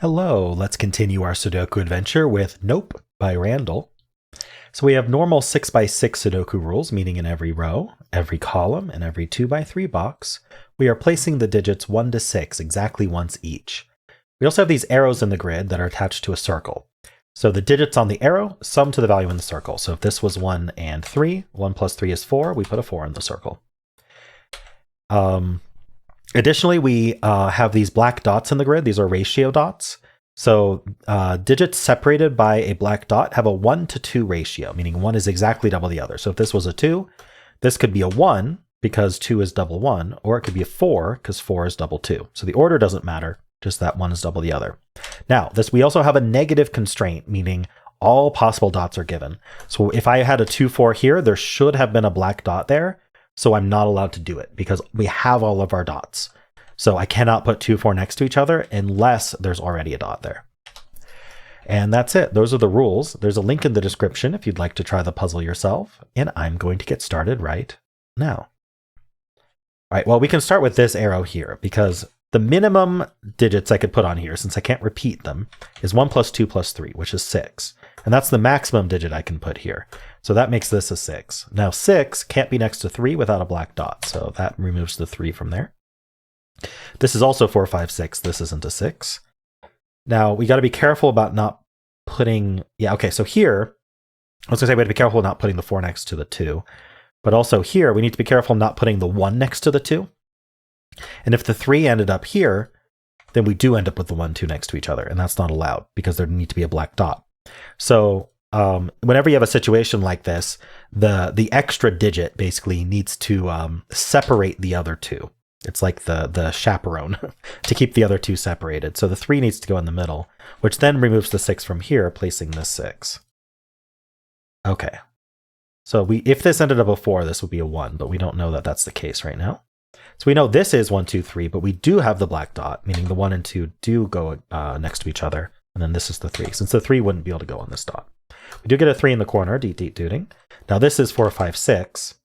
Hello, let's continue our Sudoku adventure with Nope by Randall. So we have normal 6x6 Sudoku rules, meaning in every row, every column, and every 2x3 box, we are placing the digits 1 to 6 exactly once each. We also have these arrows in the grid that are attached to a circle. So the digits on the arrow sum to the value in the circle. So if this was 1 and 3, 1 plus 3 is 4, we put a 4 in the circle. Additionally, we have these black dots in the grid. These are ratio dots. So digits separated by a black dot have a 1 to 2 ratio, meaning 1 is exactly double the other. So if this was a 2, this could be a 1 because 2 is double 1, or it could be a 4 because 4 is double 2. So the order doesn't matter, just that 1 is double the other. Now, we also have a negative constraint, meaning all possible dots are given. So if I had a 2, 4 here, there should have been a black dot there. So I'm not allowed to do it because we have all of our dots. So I cannot put 2, 4 next to each other unless there's already a dot there. And that's it. Those are the rules. There's a link in the description if you'd like to try the puzzle yourself. And I'm going to get started right now. All right, well, we can start with this arrow here because the minimum digits I could put on here, since I can't repeat them, is 1 plus 2 plus 3, which is 6. And that's the maximum digit I can put here. So that makes this a 6. Now 6 can't be next to 3 without a black dot. So that removes the 3 from there. This is also 4, 5, 6. This isn't a 6. Now we got to be careful about not putting, so here, I was going to say we have to be careful not putting the 4 next to the 2. But also here, we need to be careful not putting the 1 next to the 2. And if the 3 ended up here, then we do end up with the 1, 2 next to each other. And that's not allowed because there needs to be a black dot. So whenever you have a situation like this, the extra digit basically needs to separate the other two. It's like the chaperone to keep the other two separated. So the 3 needs to go in the middle, which then removes the 6 from here, placing this 6. Okay. So if this ended up a 4, this would be a 1, but we don't know that that's the case right now. So we know this is 1, 2, 3, but we do have the black dot, meaning the 1 and 2 do go next to each other. And then this is the 3, since the 3 wouldn't be able to go on this dot. We do get a 3 in the corner, deet deet dooting. Now this is 4, 5, 6.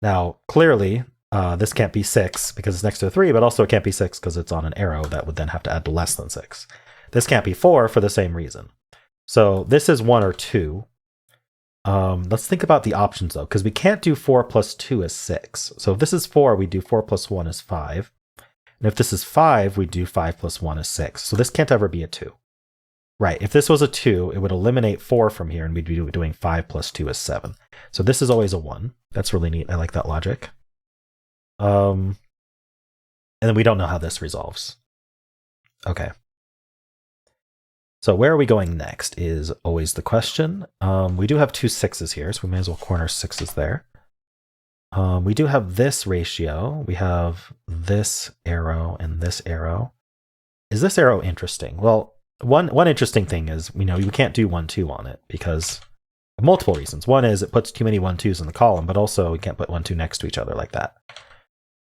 Now clearly this can't be 6 because it's next to a 3, but also it can't be 6 because it's on an arrow that would then have to add to less than 6. This can't be 4 for the same reason. So this is 1 or 2. Let's think about the options though, because we can't do 4 plus 2 is 6. So if this is 4, we do 4 plus 1 is 5. And if this is 5, we do 5 plus 1 is 6. So this can't ever be a 2. Right, if this was a 2, it would eliminate 4 from here, and we'd be doing 5 plus 2 is 7. So this is always a 1. That's really neat. I like that logic. And then we don't know how this resolves. Okay. So where are we going next is always the question. We do have 2 6s here, so we may as well corner 6s there. We do have this ratio. We have this arrow and this arrow. Is this arrow interesting? Well, one interesting thing is, you can't do 1, 2 on it because of multiple reasons. One is it puts too many 1, 2s in the column, but also we can't put 1, 2 next to each other like that.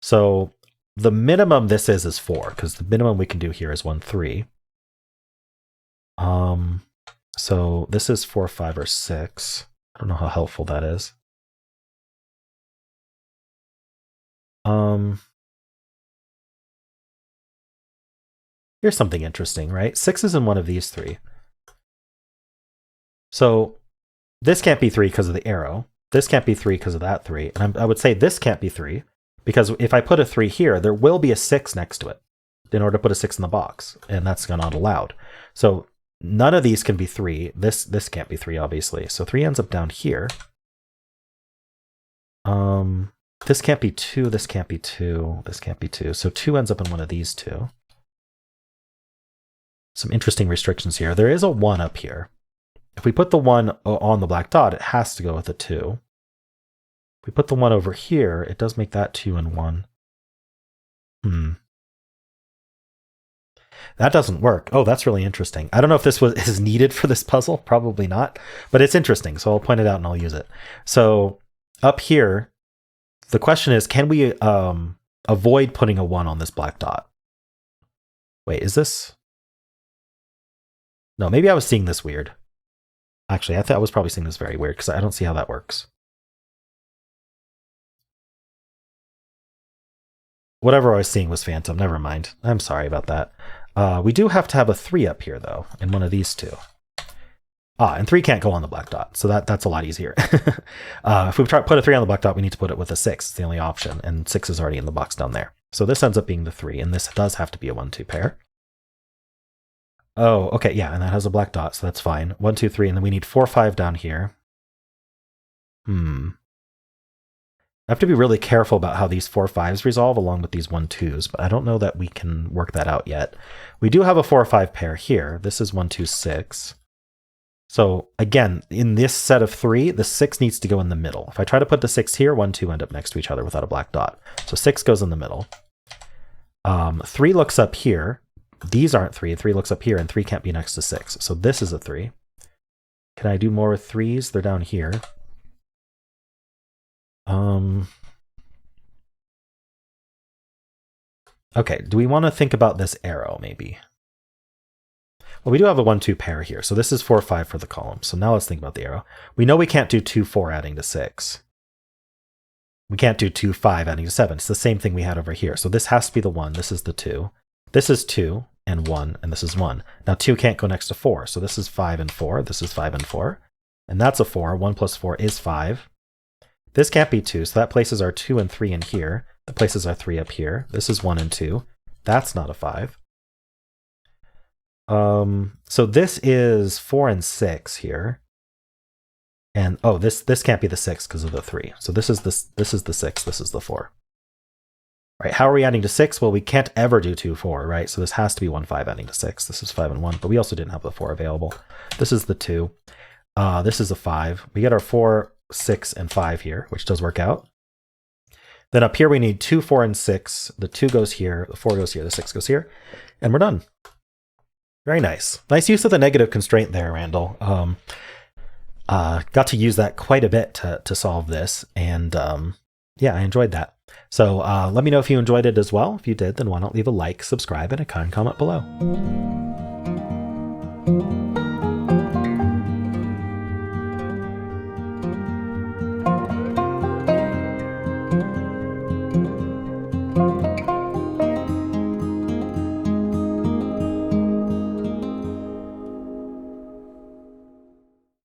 So the minimum this is 4, because the minimum we can do here is 1, 3. So this is 4, 5, or 6. I don't know how helpful that is. Here's something interesting, right? 6 is in one of these 3. So this can't be 3 because of the arrow. This can't be 3 because of that 3. And I would say this can't be 3 because if I put a 3 here, there will be a 6 next to it in order to put a 6 in the box. And that's not allowed. So none of these can be 3. This can't be 3, obviously. So 3 ends up down here. This can't be 2. This can't be 2. This can't be 2. So 2 ends up in one of these 2. Some interesting restrictions here. There is a 1 up here. If we put the 1 on the black dot, it has to go with a 2. If we put the 1 over here, it does make that 2 and 1. That doesn't work. Oh, that's really interesting. I don't know if this is needed for this puzzle. Probably not. But it's interesting, so I'll point it out and I'll use it. So up here, the question is, can we avoid putting a 1 on this black dot? Wait, is this? No, maybe I was seeing this weird. Actually, I thought I was probably seeing this very weird because I don't see how that works. Whatever I was seeing was phantom. Never mind. I'm sorry about that. We do have to have a 3 up here, though, in one of these two. And 3 can't go on the black dot, so that's a lot easier. If we try to put a 3 on the black dot, we need to put it with a 6. It's the only option, and 6 is already in the box down there. So this ends up being the 3, and this does have to be a 1-2 pair. Oh, okay, yeah, and that has a black dot, so that's fine. 1, 2, 3, and then we need 4, 5 down here. I have to be really careful about how these 4, 5s resolve along with these 1, 2s, but I don't know that we can work that out yet. We do have a 4, 5 pair here. This is 1, 2, 6. So again, in this set of 3, the 6 needs to go in the middle. If I try to put the 6 here, 1, 2 end up next to each other without a black dot. So 6 goes in the middle. 3 looks up here. These aren't 3. 3 looks up here, and 3 can't be next to 6. So this is a 3. Can I do more with 3s? They're down here. Okay, do we want to think about this arrow, maybe? Well, we do have a 1, 2 pair here, so this is 4, 5 for the column. So now let's think about the arrow. We know we can't do 2, 4 adding to 6. We can't do 2, 5 adding to 7. It's the same thing we had over here. So this has to be the 1. This is the 2. This is 2 and 1, and this is 1. Now 2 can't go next to 4, so this is 5 and 4. This is 5 and 4. And that's a 4. 1 plus 4 is 5. This can't be 2, so that places our 2 and 3 in here. That places our 3 up here. This is 1 and 2. That's not a 5. So this is 4 and 6 here. And oh, this can't be the 6 because of the 3. So this is the 6, this is the 4. Right, how are we adding to 6? Well, we can't ever do 2, 4, right? So this has to be 1, 5 adding to 6. This is 5 and 1, but we also didn't have the 4 available. This is the 2. This is a 5. We get our 4, 6, and 5 here, which does work out. Then up here we need 2, 4, and 6. The 2 goes here, the 4 goes here, the 6 goes here, and we're done. Very nice. Nice use of the negative constraint there, Randall. Got to use that quite a bit to solve this, and yeah, I enjoyed that. So let me know if you enjoyed it as well. If you did, then why not leave a like, subscribe, and a kind comment below.